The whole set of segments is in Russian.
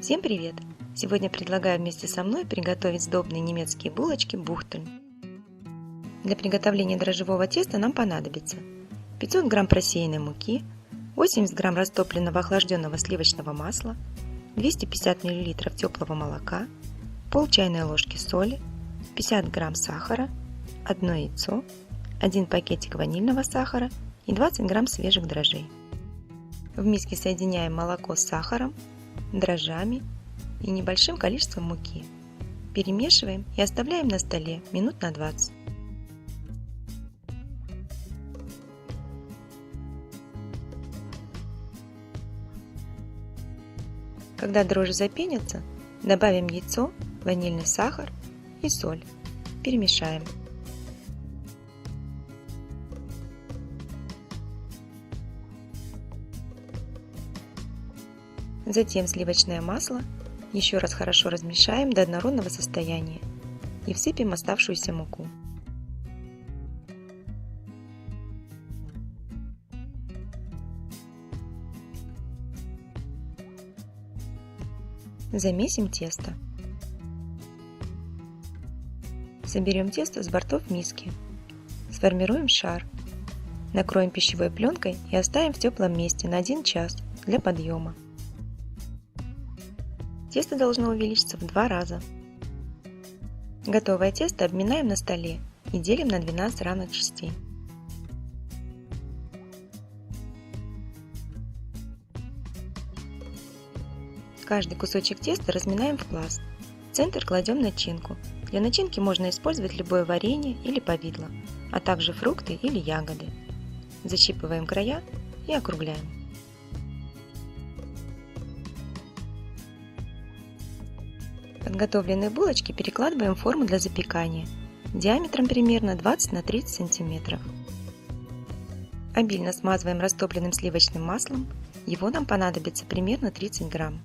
Всем привет! Сегодня предлагаю вместе со мной приготовить сдобные немецкие булочки бухтельн. Для приготовления дрожжевого теста нам понадобится 500 грамм просеянной муки, 80 грамм растопленного охлажденного сливочного масла, 250 мл теплого молока, пол чайной ложки соли, 50 грамм сахара, 1 яйцо, 1 пакетик ванильного сахара и 20 грамм свежих дрожжей. В миске соединяем молоко с сахаром, дрожжами и небольшим количеством муки. Перемешиваем и оставляем на столе минут на 20. Когда дрожжи запенятся, добавим яйцо, ванильный сахар и соль. Перемешаем. Затем сливочное масло еще раз хорошо размешаем до однородного состояния и всыпем оставшуюся муку. Замесим тесто. Соберем тесто с бортов миски. Сформируем шар. Накроем пищевой пленкой и оставим в теплом месте на 1 час для подъема. Тесто должно увеличиться в 2 раза. Готовое тесто обминаем на столе и делим на 12 равных частей. Каждый кусочек теста разминаем в пласт. В центр кладем начинку. Для начинки можно использовать любое варенье или повидло, а также фрукты или ягоды. Защипываем края и округляем. Подготовленные булочки перекладываем в форму для запекания диаметром примерно 20 на 30 см. Обильно смазываем растопленным сливочным маслом, его нам понадобится примерно 30 грамм.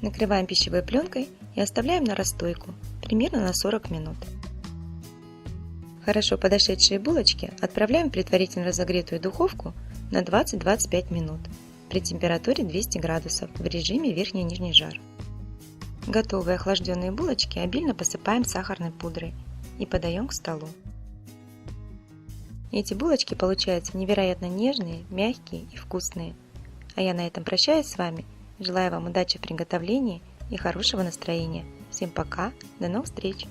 Накрываем пищевой пленкой и оставляем на расстойку примерно на 40 минут. Хорошо подошедшие булочки отправляем в предварительно разогретую духовку на 20-25 минут при температуре 200 градусов в режиме верхний и нижний жар. Готовые охлажденные булочки обильно посыпаем сахарной пудрой и подаем к столу. Эти булочки получаются невероятно нежные, мягкие и вкусные. А я на этом прощаюсь с вами. Желаю вам удачи в приготовлении и хорошего настроения. Всем пока, до новых встреч!